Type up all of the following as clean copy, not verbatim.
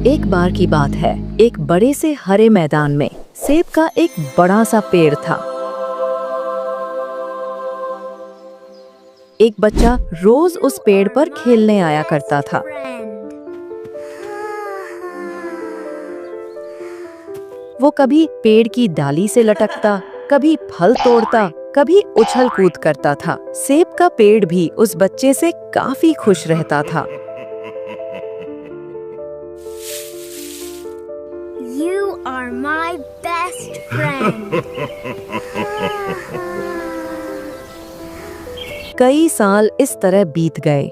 एक बार की बात है, एक बड़े से हरे मैदान में सेब का एक बड़ा सा पेड़ था। एक बच्चा रोज उस पेड़ पर खेलने आया करता था। वो कभी पेड़ की डाली से लटकता, कभी फल तोड़ता, कभी उछल कूद करता था। सेब का पेड़ भी उस बच्चे से काफी खुश रहता था। You are my best friend. कई साल इस तरह बीत गए।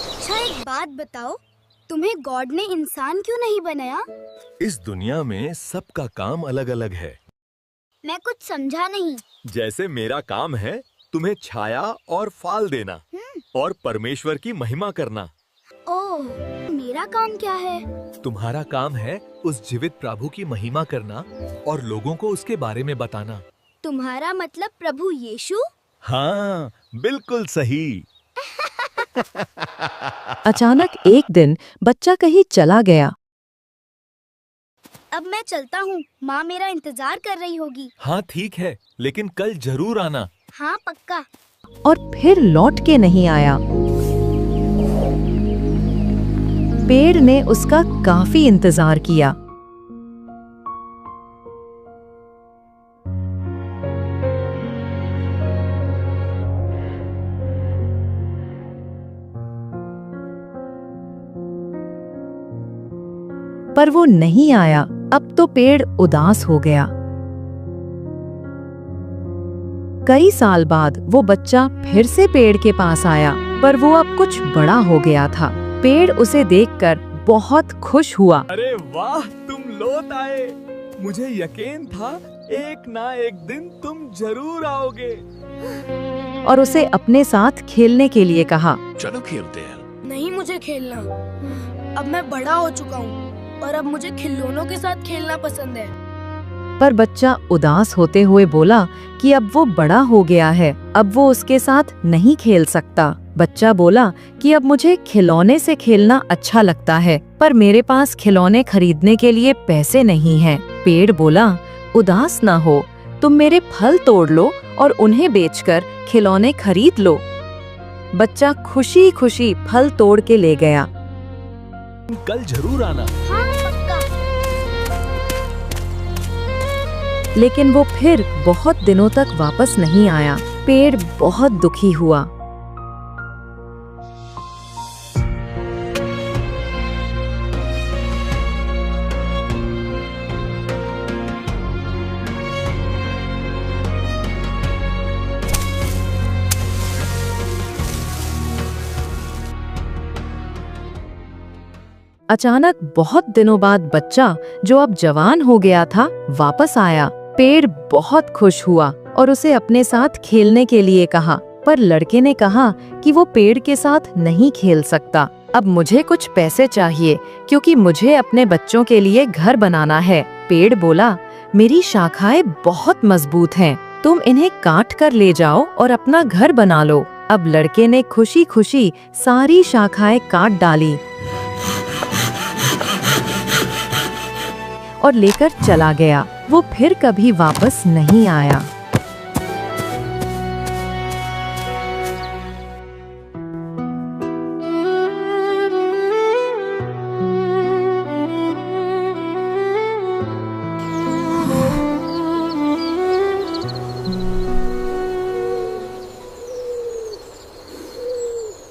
अच्छा, एक बात बताओ, तुम्हें गॉड ने इंसान क्यों नहीं बनाया? इस दुनिया में सबका काम अलग अलग है। मैं कुछ समझा नहीं। जैसे मेरा काम है तुम्हें छाया और फल देना और परमेश्वर की महिमा करना। ओह, मेरा काम क्या है? तुम्हारा काम है उस जीवित प्रभु की महिमा करना और लोगों को उसके बारे में बताना। तुम्हारा मतलब प्रभु यीशु? हाँ, बिल्कुल सही। अचानक एक दिन बच्चा कहीं चला गया। अब मैं चलता हूँ, माँ मेरा इंतजार कर रही होगी। हाँ ठीक है, लेकिन कल जरूर आना। हाँ पक्का। और फिर लौट के नहीं आया। पेड़ ने उसका काफी इंतजार किया। पर वो नहीं आया। अब तो पेड़ उदास हो गया। कई साल बाद वो बच्चा फिर से पेड़ के पास आया, पर वो अब कुछ बड़ा हो गया था। पेड़ उसे देखकर बहुत खुश हुआ। अरे वाह, तुम लौट आए। मुझे यकीन था एक ना एक दिन तुम जरूर आओगे। और उसे अपने साथ खेलने के लिए कहा। चलो खेलते हैं। नहीं, मुझे खेलना। अब मैं बड़ा हो चुका हूँ और अब मुझे खिलौनों के साथ खेलना पसंद है। पर बच्चा उदास होते हुए बोला कि अब वो बड़ा हो गया है, अब वो उसके साथ नहीं खेल सकता। बच्चा बोला कि अब मुझे खिलौने से खेलना अच्छा लगता है, पर मेरे पास खिलौने खरीदने के लिए पैसे नहीं हैं। पेड़ बोला, उदास ना हो, तुम मेरे फल तोड़ लो और उन्हें बेचकर खिलौने खरीद लो। बच्चा खुशी खुशी फल तोड़ के ले गया। कल जरूर आना। हाँ पक्का। लेकिन वो फिर बहुत दिनों तक वापस नहीं आया। पेड़ बहुत दुखी हुआ। अचानक बहुत दिनों बाद बच्चा, जो अब जवान हो गया था, वापस आया। पेड़ बहुत खुश हुआ और उसे अपने साथ खेलने के लिए कहा, पर लड़के ने कहा कि वो पेड़ के साथ नहीं खेल सकता। अब मुझे कुछ पैसे चाहिए, क्योंकि मुझे अपने बच्चों के लिए घर बनाना है। पेड़ बोला, मेरी शाखाएं बहुत मजबूत हैं, तुम इन्हें काट कर ले जाओ और अपना घर बना लो। अब लड़के ने खुशी खुशी सारी शाखाएं काट डाली और लेकर चला गया। वो फिर कभी वापस नहीं आया।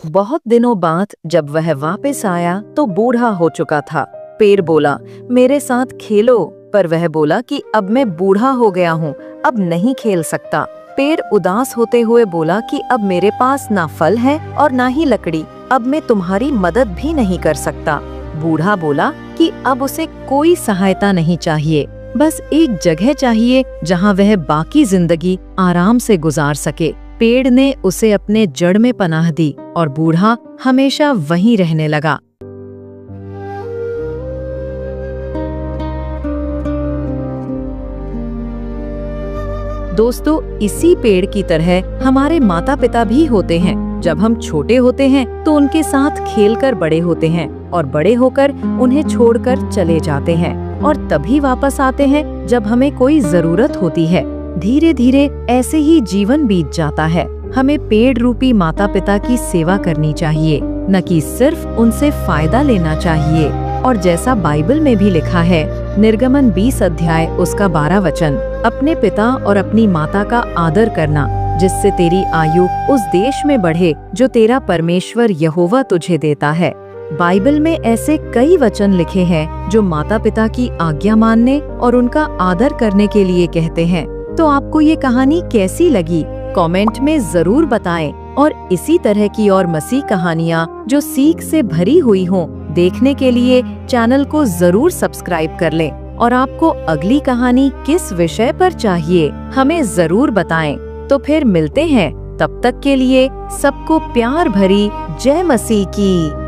बहुत दिनों बाद जब वह वापस आया तो बूढ़ा हो चुका था। पेड़ बोला, मेरे साथ खेलो, पर वह बोला कि अब मैं बूढ़ा हो गया हूँ, अब नहीं खेल सकता। पेड़ उदास होते हुए बोला कि अब मेरे पास ना फल है और ना ही लकड़ी, अब मैं तुम्हारी मदद भी नहीं कर सकता। बूढ़ा बोला कि अब उसे कोई सहायता नहीं चाहिए, बस एक जगह चाहिए जहाँ वह बाकी जिंदगी आराम से गुजार सके। पेड़ ने उसे अपने जड़ में पनाह दी और बूढ़ा हमेशा वहीं रहने लगा। दोस्तों, इसी पेड़ की तरह हमारे माता पिता भी होते हैं। जब हम छोटे होते हैं तो उनके साथ खेलकर बड़े होते हैं और बड़े होकर उन्हें छोड़कर चले जाते हैं और तभी वापस आते हैं जब हमें कोई जरूरत होती है। धीरे धीरे ऐसे ही जीवन बीत जाता है। हमें पेड़ रूपी माता पिता की सेवा करनी चाहिए, न कि सिर्फ उनसे फायदा लेना चाहिए। और जैसा बाइबल में भी लिखा है, निर्गमन 20 अध्याय उसका 12 वचन, अपने पिता और अपनी माता का आदर करना, जिससे तेरी आयु उस देश में बढ़े जो तेरा परमेश्वर यहोवा तुझे देता है। बाइबल में ऐसे कई वचन लिखे हैं जो माता पिता की आज्ञा मानने और उनका आदर करने के लिए कहते हैं। तो आपको ये कहानी कैसी लगी? कमेंट में जरूर बताएं और इसी तरह की और मसीह कहानियाँ जो सीख से भरी हुई हों देखने के लिए चैनल को जरूर सब्सक्राइब कर लें। और आपको अगली कहानी किस विषय पर चाहिए हमें जरूर बताएं। तो फिर मिलते हैं, तब तक के लिए सबको प्यार भरी जय मसीह की।